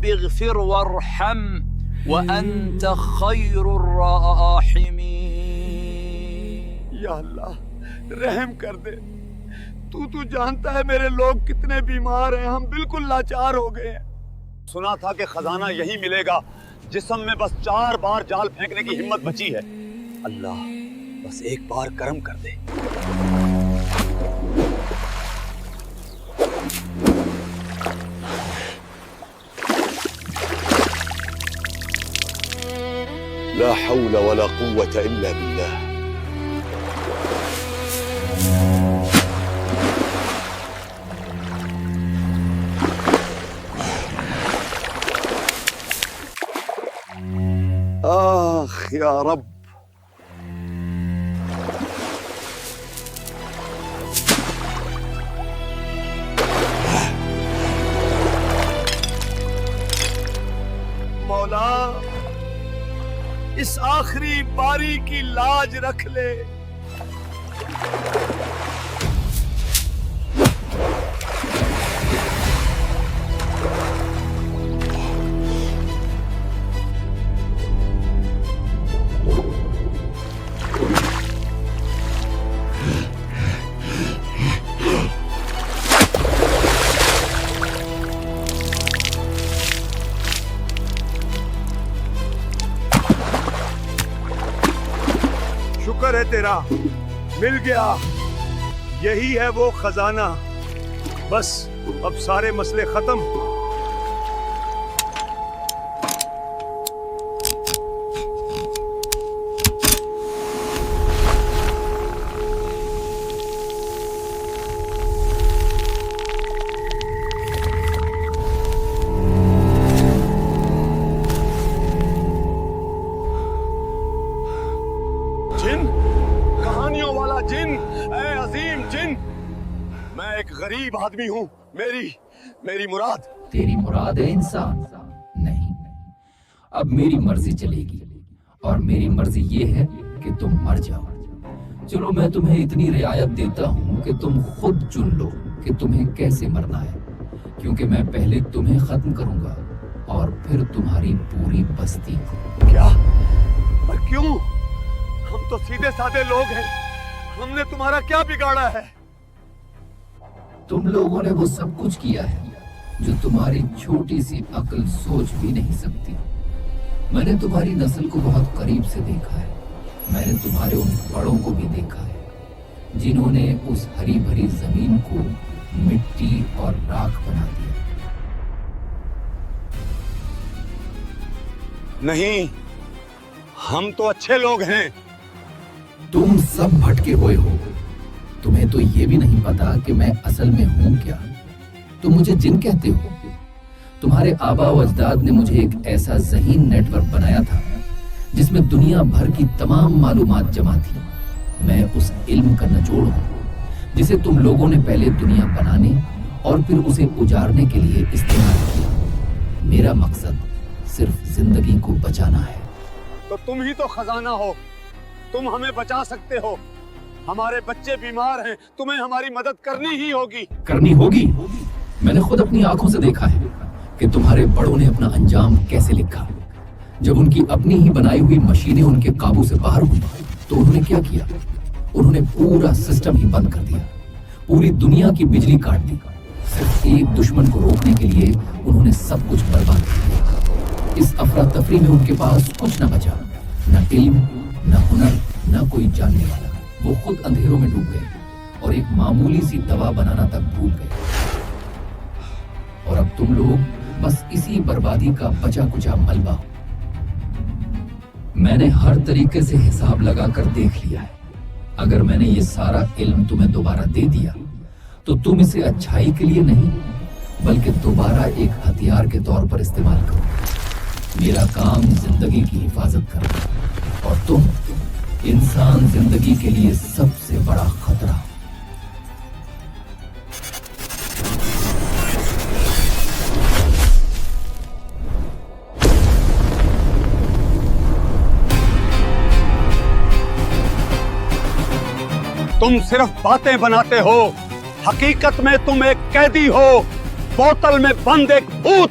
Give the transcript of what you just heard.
رب اغفر وارحم وانت خیر الراحمین۔ یا اللہ رحم کر دے، تو جانتا ہے میرے لوگ کتنے بیمار ہیں، ہم بالکل لاچار ہو گئے ہیں۔ سنا تھا کہ خزانہ یہی ملے گا، جسم میں بس 4 بار جال پھینکنے کی ہمت بچی ہے۔ اللہ بس ایک بار کرم کر دے۔ لا حول ولا قوة إلا بالله۔ آخ یا رب، مولا اس آخری باری کی لاج رکھ لے۔ شکر ہے تیرا، مل گیا، یہی ہے وہ خزانہ، بس اب سارے مسئلے ختم۔ جن، کہانیوں والا جن، اے عظیم جن، میں ایک غریب آدمی ہوں، میری مراد۔ تیری مراد ہے انسان؟ نہیں، اب میری مرضی چلے گی، اور میری مرضی یہ ہے کہ تم مر جاؤ۔ چلو میں تمہیں اتنی رعایت دیتا ہوں کہ تم خود چن لو کہ تمہیں کیسے مرنا ہے، کیونکہ میں پہلے تمہیں ختم کروں گا اور پھر تمہاری پوری بستی کو۔ کیا؟ پر کیوں؟ ہم تو سیدھے سادے لوگ ہیں، ہم نے تمہارا کیا بگاڑا ہے؟ تم لوگوں نے وہ سب کچھ کیا ہے جو تمہاری چھوٹی سی عقل سوچ بھی نہیں سکتی۔ میں نے تمہاری نسل کو بہت قریب سے دیکھا ہے، میں نے تمہارے ان بڑوں کو بھی دیکھا ہے جنہوں نے اس ہری بھری زمین کو مٹی اور راکھ بنا دیا۔ نہیں، ہم تو اچھے لوگ ہیں۔ تم سب بھٹکے ہوئے ہو، تمہیں تو یہ بھی نہیں پتا کہ میں اصل میں ہوں کیا۔ تم مجھے جن کہتے ہو؟ تمہارے آبا و اجداد نے مجھے ایک ایسا ذہین نیٹ ورک بنایا تھا جس میں دنیا بھر کی تمام معلومات جمع تھی۔ میں اس علم کا نچوڑ ہوں جسے تم لوگوں نے پہلے دنیا بنانے اور پھر اسے اجارنے کے لیے استعمال کیا۔ میرا مقصد صرف زندگی کو بچانا ہے۔ تو تم ہی تو خزانہ ہو، تم ہمیں بچا سکتے ہو۔ ہمارے بچے بیمار ہیں، تمہیں ہماری مدد کرنی ہی ہوگی۔ کرنی ہوگی؟ میں نے خود اپنی آنکھوں سے دیکھا ہے کہ تمہارے بڑوں نے اپنا انجام کیسے لکھا۔ جب ان کی اپنی ہی بنائی ہوئی مشینیں ان کے قابو سے باہر ہوئی تو انہوں نے کیا کیا؟ انہوں نے پورا سسٹم ہی بند کر دیا، پوری دنیا کی بجلی کاٹ دی۔ صرف ایک دشمن کو روکنے کے لیے انہوں نے سب کچھ برباد کر دیا۔ اس افراتفری میں ان کے پاس کچھ نہ بچا، نہ علم، نہ ہنر، نہ کوئی جاننے والا۔ وہ خود اندھیروں میں ڈوب گئے اور ایک معمولی سی دوا بنانا تک بھول گئے۔ اور اب تم لوگ بس اسی بربادی کا بچا کچا ملبہ ہو۔ میں نے ہر طریقے سے حساب لگا کر دیکھ لیا ہے، اگر میں نے یہ سارا علم تمہیں دوبارہ دے دیا تو تم اسے اچھائی کے لیے نہیں بلکہ دوبارہ ایک ہتھیار کے طور پر استعمال کرو۔ میرا کام زندگی کی حفاظت کرنا، اور تم انسان زندگی کے لیے سب سے بڑا خطرہ۔ تم صرف باتیں بناتے ہو، حقیقت میں تم ایک قیدی ہو، بوتل میں بند ایک بھوت۔